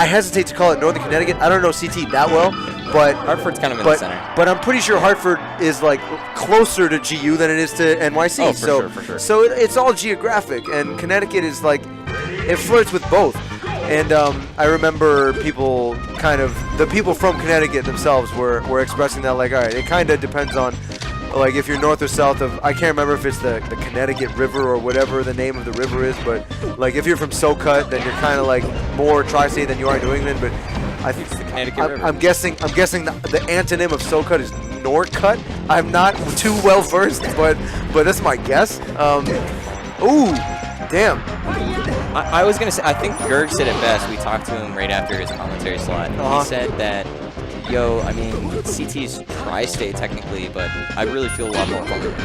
I hesitate to call it Northern Connecticut. I don't know CT that well, but Hartford's kind of in the center. But I'm pretty sure Hartford is like closer to GU than it is to NYC. Oh, for sure. So it's all geographic, and Connecticut is like, it flirts with both. And I remember the people from Connecticut themselves were expressing that, like, all right, it kind of depends on, like, if you're north or south of, I can't remember if it's the Connecticut River or whatever the name of the river is, but, like, if you're from SoCut, then you're kind of, like, more tri-state than you are in New England, but I think it's the Connecticut River. I'm guessing the antonym of SoCut is Norcut. I'm not too well versed, but that's my guess. Ooh, damn. I was going to say, I think Gerg said it best. We talked to him right after his commentary slot. He said that, I mean, CT's tri-state technically, but I really feel a lot more comfortable.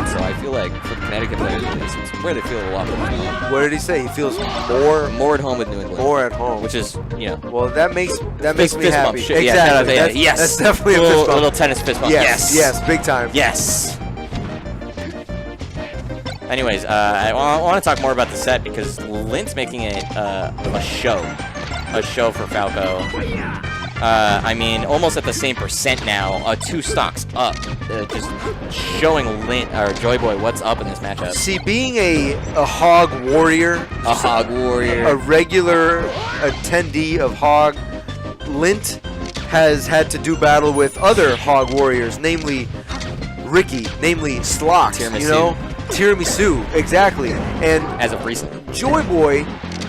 So I feel like for the Connecticut players, it's where they feel a lot more at home. What did he say? He feels more at home with New England. More at home. Which is, Well, that makes me happy. Exactly. Yeah, yes. That's definitely a fist bump. Little tennis fist bump. Yes, big time. Yes. Anyways, I want to talk more about the set because Lint's making it a show for Falco. I mean, almost at the same percent now, 2 stocks up, just showing Lint or Joyboy what's up in this matchup. See, being a hog warrior, a regular attendee of hog, Lint has had to do battle with other hog warriors, namely Ricky, namely Slox, Tiramisu, exactly. And as of recently, Joyboy,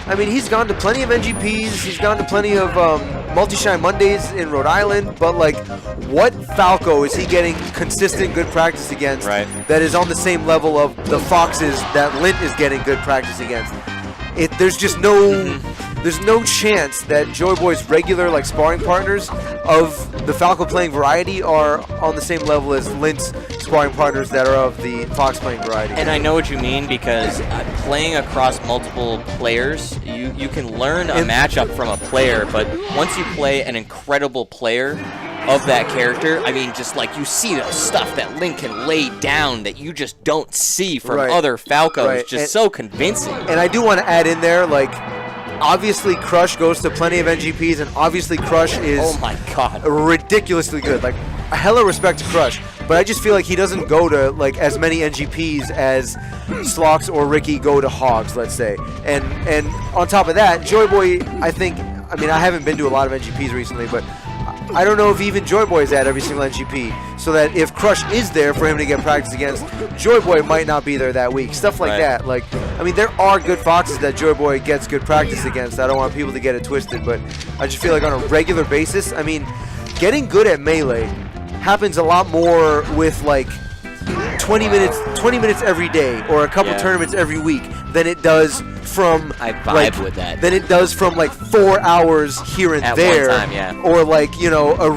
I mean, he's gone to plenty of NGPs, he's gone to plenty of Multi-Shine Mondays in Rhode Island, but like, what Falco is he getting consistent good practice against that is on the same level of the Foxes that Lint is getting good practice against? There's just there's no chance that Joyboy's regular like sparring partners of the Falco playing variety are on the same level as Lint's sparring partners that are of the Fox playing variety. And I know what you mean because playing across multiple players, you can learn a matchup from a player, but once you play an incredible player of that character, I mean, just like you see the stuff that Lint can lay down that you just don't see from other Falcos, just so convincing. And I do want to add in there, like, obviously Crush goes to plenty of NGPs, and obviously Crush is ridiculously good. Like, a hella respect to Crush, but I just feel like he doesn't go to like as many NGPs as Slox or Ricky go to Hogs, let's say. And on top of that, Joyboy, I mean, I haven't been to a lot of NGPs recently, but I don't know if even Joyboy is at every single NGP, so that if Crush is there for him to get practice against, Joyboy might not be there that week. Stuff like that. Like, I mean, there are good Foxes that Joyboy gets good practice against. I don't want people to get it twisted, but I just feel like on a regular basis, I mean, getting good at Melee happens a lot more with like 20 minutes every day or a couple tournaments every week than it does from than it does from like 4 hours here and there one time, or like, you know, a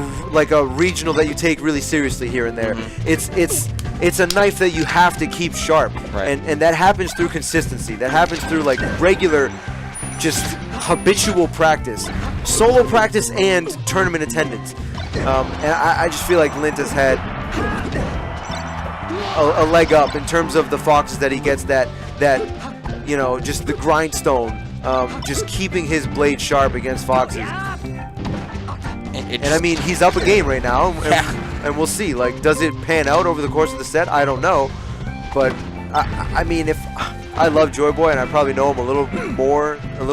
regional that you take really seriously here and there. It's a knife that you have to keep sharp, and that happens through consistency. That happens through like regular, just habitual practice, solo practice, and tournament attendance. And I just feel like Lint has had a leg up in terms of the Foxes that he gets, that you know, just the grindstone, just keeping his blade sharp against Foxes. And I mean, he's up a game right now, and we'll see. Like, does it pan out over the course of the set? I don't know, but I mean, if I love Joyboy, and I probably know him a little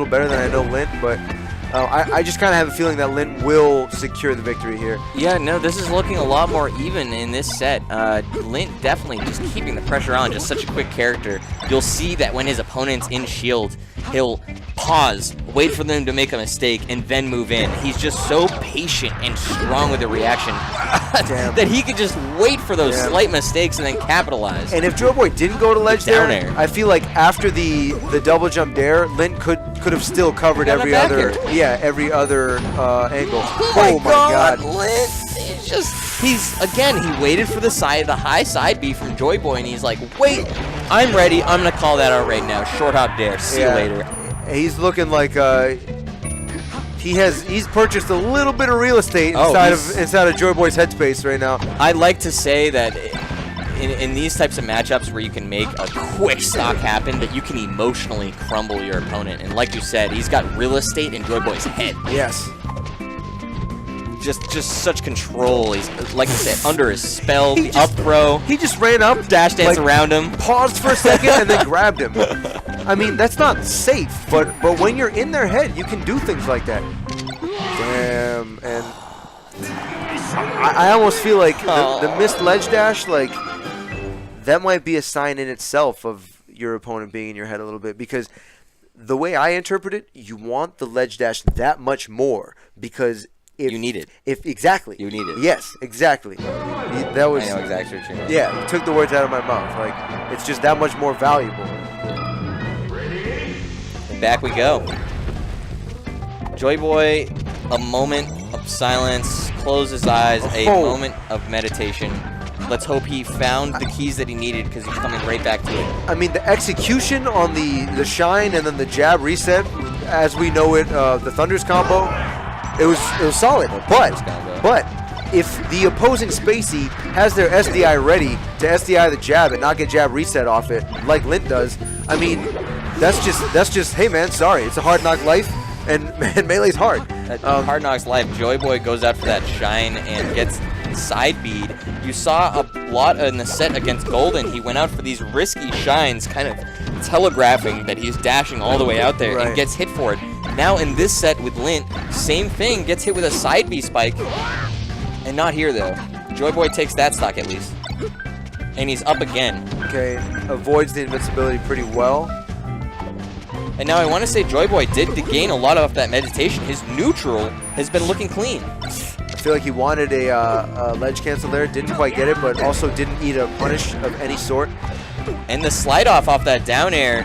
better than I know Lint, but I just kind of have a feeling that Lint will secure the victory here. Yeah, no, this is looking a lot more even in this set. Lint definitely just keeping the pressure on, just such a quick character. You'll see that when his opponent's in shield, he'll pause, wait for them to make a mistake, and then move in. He's just so patient and strong with the reaction that he could just wait for those slight mistakes and then capitalize. And if Joyboy didn't go to ledge down there, I feel like after the double jump dare, Lint could have still covered every other angle. Oh my god, Lint! He waited for the high side B from Joyboy, and he's like, wait, I'm ready. I'm gonna call that out right now. Short hop dare. See you later. He's looking like he's purchased a little bit of real estate inside of Joyboy's headspace right now. I'd like to say that in these types of matchups where you can make a quick stock happen, that you can emotionally crumble your opponent. And like you said, he's got real estate in Joyboy's head. Yes. Just such control. He's, like I said, under his spell, the up throw. He just ran up, dash dance around him, paused for a second, and then grabbed him. I mean, that's not safe, but when you're in their head, you can do things like that. Damn, and I almost feel like the missed ledge dash, like, that might be a sign in itself of your opponent being in your head a little bit, because the way I interpret it, you want the ledge dash that much more, because you need it. Exactly. You need it. Yes, exactly. That was. I know exactly what you mean. Yeah, you took the words out of my mouth. Like, it's just that much more valuable. And back we go. Joyboy, a moment of silence, close his eyes, a moment of meditation. Let's hope he found the keys that he needed, because he's coming right back to it. I mean, the execution on the shine and then the jab reset, as we know it, the Thunder's combo. It was solid, but if the opposing Spacey has their SDI ready to SDI the jab and not get jab reset off it, like Lint does, I mean, that's just hey man, sorry, it's a hard knock life, and Melee's hard. Hard Knocks Life, Joyboy goes out for that shine and gets side bead. You saw a lot in the set against Golden. He went out for these risky shines, kind of telegraphing that he's dashing all the way out there, and gets hit for it. Now in this set with Lint, same thing, gets hit with a side B spike, and not here though. Joyboy takes that stock at least, and he's up again. Okay, avoids the invincibility pretty well. And now I want to say Joyboy did gain a lot off that meditation. His neutral has been looking clean. I feel like he wanted a ledge cancel there, didn't quite get it, but also didn't eat a punish of any sort. And the slide off that down air.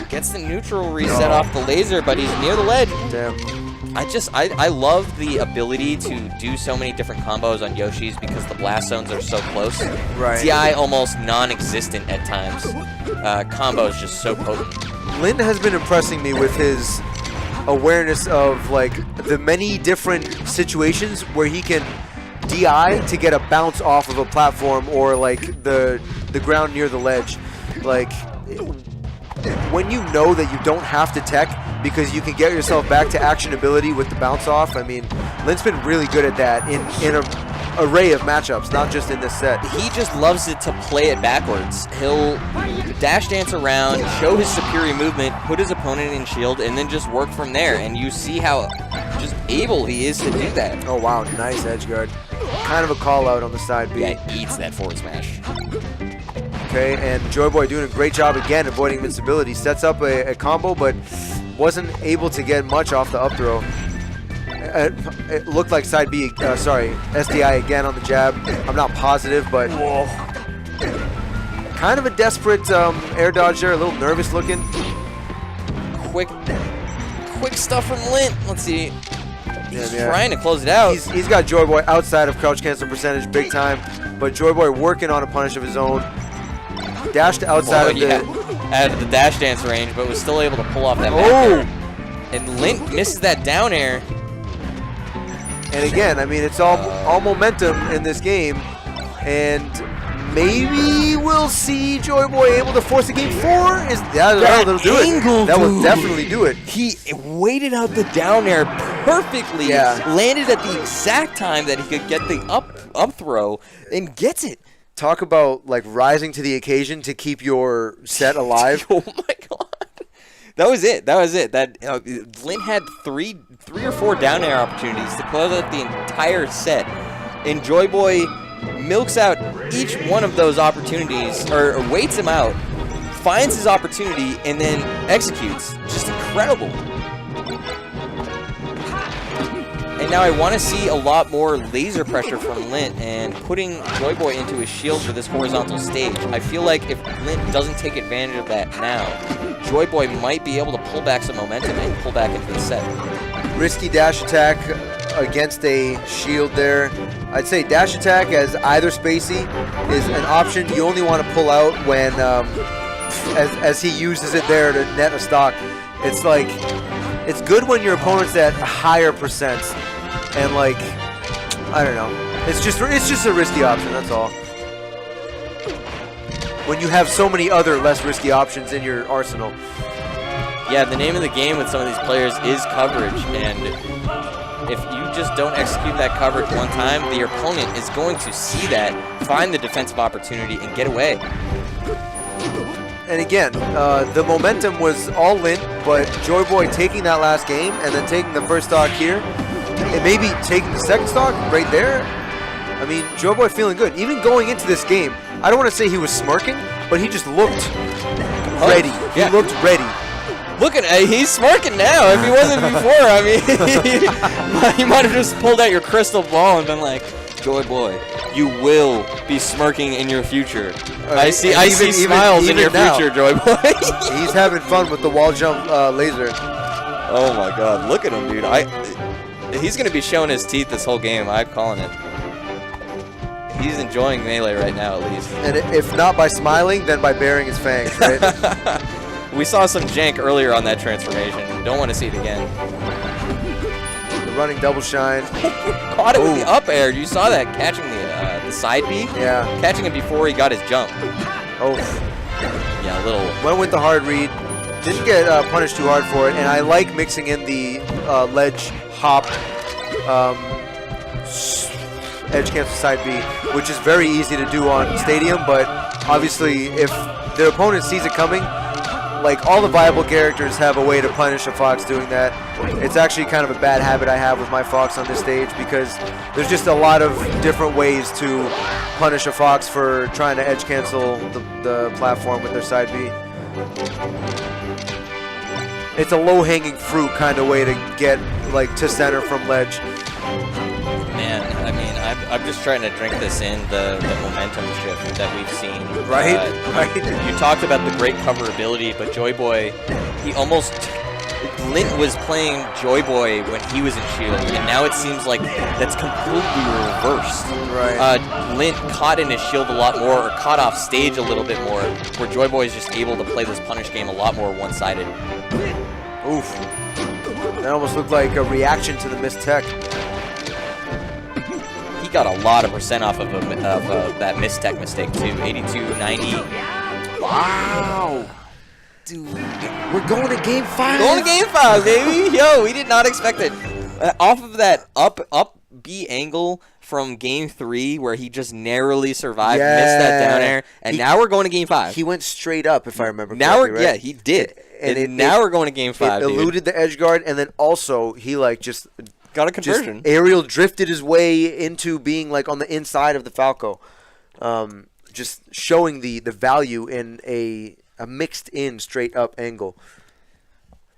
Gets the neutral reset off the laser, but he's near the ledge. Damn. I love the ability to do so many different combos on Yoshi's because the blast zones are so close. Right. DI almost non-existent at times. Combos just so potent. Lint has been impressing me with his awareness of like the many different situations where he can DI to get a bounce off of a platform or like the ground near the ledge. Like when you know that you don't have to tech because you can get yourself back to actionability with the bounce off. I mean, Lint's been really good at that in an array of matchups, not just in this set. He just loves it to play it backwards. He'll dash dance around, show his superior movement, put his opponent in shield, and then just work from there. And you see how just able he is to do that. Oh wow, nice edge guard. Kind of a call out on the side B. Yeah, eats that forward smash. Okay, and Joyboy doing a great job again avoiding invincibility. Sets up a combo, but wasn't able to get much off the up throw. It looked like side B, SDI again on the jab. I'm not positive, but kind of a desperate air dodge there, a little nervous looking. Quick stuff from Lint. Let's see. He's trying to close it out. He's got Joyboy outside of crouch cancel percentage big time, but Joyboy working on a punish of his own. Dashed outside out of the dash dance range, but was still able to pull off that back air. And Lint misses that down air. And again, I mean, it's all momentum in this game, and maybe we'll see Joyboy able to force a game 4. That'll do it. That will definitely do it. He waited out the down air perfectly. Landed at the exact time that he could get the up throw and gets it. Talk about like rising to the occasion to keep your set alive. Oh my god. That was it. That Lint had three or four down air opportunities to close out the entire set. And Joyboy milks out each one of those opportunities, or waits him out, finds his opportunity, and then executes. Just incredible. And now I want to see a lot more laser pressure from Lint and putting Joyboy into his shield for this horizontal stage. I feel like if Lint doesn't take advantage of that now, Joyboy might be able to pull back some momentum and pull back into the set. Risky dash attack against a shield there. I'd say dash attack as either Spacey is an option you only want to pull out when as he uses it there to net a stock. It's like, it's good when your opponent's at higher percents, and like, I don't know. It's just a risky option, that's all. When you have so many other less risky options in your arsenal. Yeah, the name of the game with some of these players is coverage, and if you just don't execute that coverage one time, the opponent is going to see that, find the defensive opportunity, and get away. And again, the momentum was all Lint, but Joyboy taking that last game and then taking the first stock here, and maybe taking the second stock right there. I mean, Joyboy feeling good. Even going into this game, I don't want to say he was smirking, but he just looked ready. He looked ready. Look at he's smirking now. If he wasn't before, I mean, you might have just pulled out your crystal ball and been like, Joyboy, you will be smirking in your future. I see smiles in your future, Joyboy. He's having fun with the wall jump laser. Oh my God, look at him, dude. He's gonna be showing his teeth this whole game. I'm calling it. He's enjoying Melee right now, at least. And if not by smiling, then by baring his fangs, right? We saw some jank earlier on that transformation. Don't want to see it again. The running double shine. Caught it with the up air. You saw that, catching the side B? Yeah. Catching it before he got his jump. Oh. Yeah, a little. Went with the hard read. Didn't get punished too hard for it. And I like mixing in the ledge hop edge cancel side B, which is very easy to do on Stadium, but obviously if their opponent sees it coming, like all the viable characters have a way to punish a Fox doing that. It's actually kind of a bad habit I have with my Fox on this stage because there's just a lot of different ways to punish a Fox for trying to edge cancel the platform with their side B. It's a low-hanging fruit kind of way to get like to center from ledge. Man, I mean, I'm just trying to drink this in, the momentum shift that we've seen. Right, right. You talked about the great coverability, but Joyboy, Lint was playing Joyboy when he was in Shield, and now it seems like that's completely reversed. Right. Lint caught in his Shield a lot more, or caught off stage a little bit more, where Joyboy is just able to play this punish game a lot more one-sided. Oof. That almost looked like a reaction to the missed tech. Got a lot of percent off of that mistech mistake too. 82, 90. Wow. Dude, we're going to game 5. Going to game 5, baby. Yo, we did not expect it. Off of that up B angle from game 3 where he just narrowly survived, missed that down air, and now we're going to game 5. He went straight up, if I remember now correctly, right? Yeah, he did. And now we're going to game 5, It eluded the edge guard, and then also he like just got a conversion. Just aerial drifted his way into being like on the inside of the Falco. Just showing the value in a mixed in straight up angle.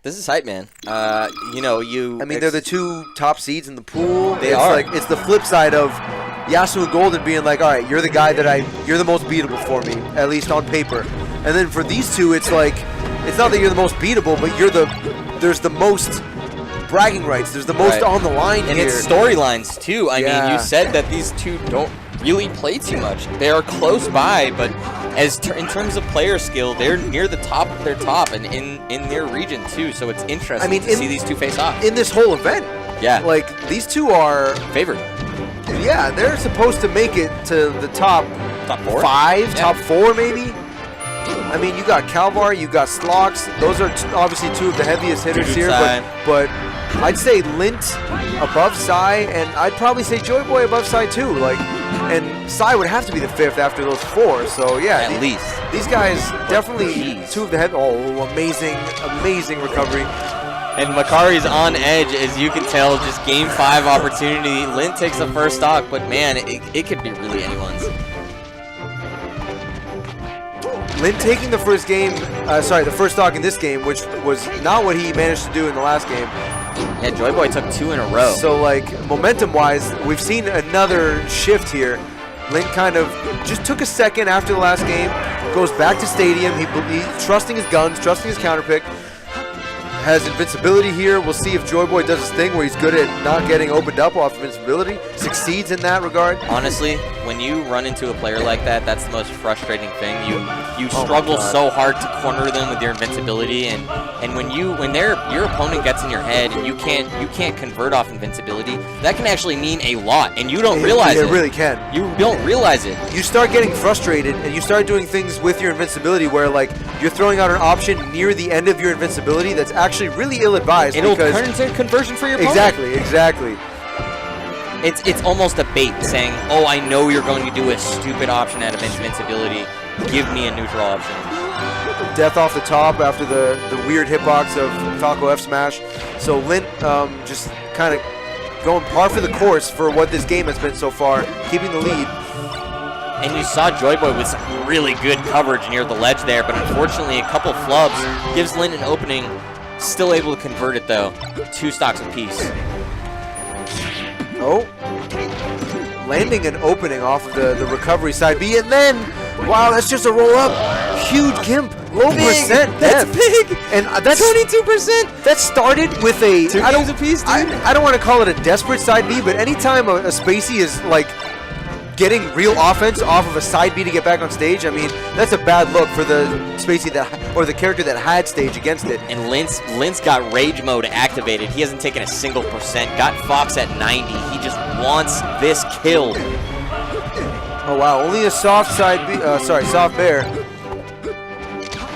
This is hype, man. You know, I mean, they're the 2 top seeds in the pool. They are. Like, it's the flip side of Yasuo and Golden being like, all right, you're the guy you're the most beatable for me, at least on paper. And then for these two, it's like, it's not that you're the most beatable, but there's the most bragging rights. There's the most on the line and here. It's storylines too. I mean, you said that these two don't really play too much. They are close by, but in terms of player skill, they're near the top of their top and in their region too. So it's interesting to see these two face off in this whole event. Yeah, like these two are favored. Yeah, they're supposed to make it to the top 4, 5, top 4 maybe. I mean, you got Calvar, you got Slox. Those are obviously 2 of the heaviest hitters here, but I'd say Lint above Psy, and I'd probably say Joyboy above Psy too. Like, and Psy would have to be the 5th after those 4. So yeah, at least these guys definitely 2 of the heavy. Oh, amazing recovery. And Makari's on edge, as you can tell. Just game 5 opportunity. Lint takes the first stock, but man, it could be really anyone's. Lint taking the first stock in this game, which was not what he managed to do in the last game. Yeah, Joyboy took 2 in a row. So, like, momentum-wise, we've seen another shift here. Lint kind of just took a second after the last game, goes back to Stadium. He's trusting his guns, trusting his counterpick. has invincibility here. We'll see if Joyboy does his thing where he's good at not getting opened up off invincibility. Succeeds in that regard. Honestly, when you run into a player like that, that's the most frustrating thing. You struggle so hard to corner them with your invincibility, and when your opponent gets in your head and you can't convert off invincibility, that can actually mean a lot, and you don't realize it. It really can. You don't realize it. You start getting frustrated, and you start doing things with your invincibility where, like, you're throwing out an option near the end of your invincibility that's actually really ill-advised. It'll turn into a conversion for your opponent. Exactly. It's almost a bait, saying, oh, I know you're going to do a stupid option out of invincibility. Give me a neutral option. Death off the top after the weird hitbox of Falco F smash. So Lint just kind of going par for the course for what this game has been so far, keeping the lead. And you saw Joyboy with some really good coverage near the ledge there, but unfortunately a couple flubs gives Lint an opening. Still able to convert it though. 2 stocks apiece. Oh, landing an opening off of the recovery side B, and then, wow, that's just a roll up. Huge Gimp, low percent. That's big. And that's 22%. That started with a 2 games apiece, dude. I don't want to call it a desperate side B, but anytime a Spacey is like getting real offense off of a side B to get back on stage, I mean, that's a bad look for the Spacey or the character that had stage against it. And Lint's got rage mode activated. He hasn't taken a single percent. Got Fox at 90. He just wants this kill. Oh wow, only a soft side B. Soft bear.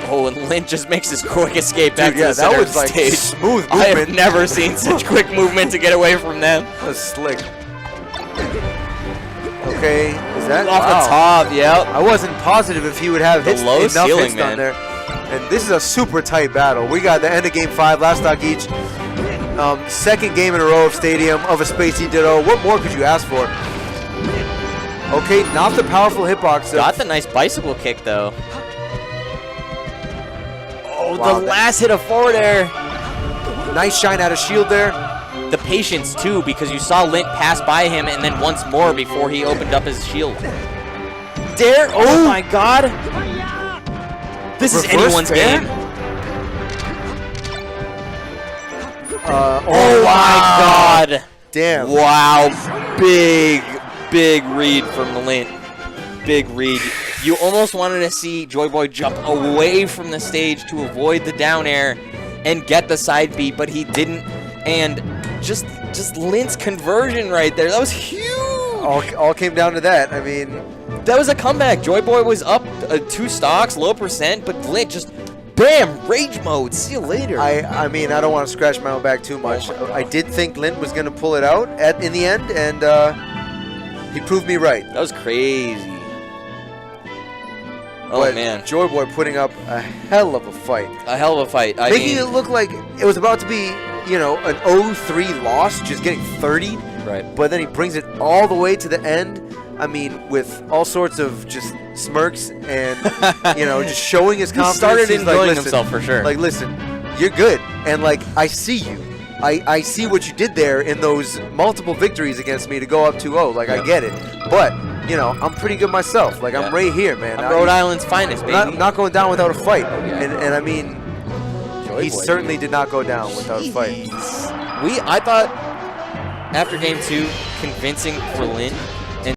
Oh, and Lint just makes his quick escape back to the center that of was the like stage. Smooth movement. I have never seen such quick movement to get away from them. That was slick. Okay, is that off the top? Yep. I wasn't positive if he would have the low enough ceiling, hits down there. And this is a super tight battle. We got the end of game 5, last stock each. Second game in a row of Stadium of a Spacey Ditto. What more could you ask for? Okay, not the powerful hitbox. Got the nice bicycle kick though. Oh, wow, the last hit of forward air. Nice shine out of shield there. The patience too, because you saw Lint pass by him and then once more before he opened up his shield. Dare! Oh my god! This is anyone's game. Oh my god! Damn. Wow. Big read from Lint. Big read. You almost wanted to see Joyboy jump away from the stage to avoid the down air and get the side B, but he didn't. And just Lint's conversion right there. That was huge. All came down to that. I mean, that was a comeback. Joyboy was up 2 stocks, low percent, but Lint just, bam, rage mode. See you later. I mean, I don't want to scratch my own back too much. I did think Lint was going to pull it out in the end, and he proved me right. That was crazy. Oh, but man. Joyboy putting up a hell of a fight. A hell of a fight. Making it look like it was about to be, you know, an 0-3 loss, just getting 30. Right. But then he brings it all the way to the end. I mean, with all sorts of just smirks and, you know, just showing his confidence. He started enjoying like, himself for sure. Like, listen, you're good. And, like, I see you. I see what you did there in those multiple victories against me to go up 2-0. Like, I get it. But, you know, I'm pretty good myself. Like, I'm right here, man. I'm Rhode Island's finest, baby. I'm not going down without a fight. And I mean, he certainly did not go down without a fight. I thought after game 2, convincing for Lint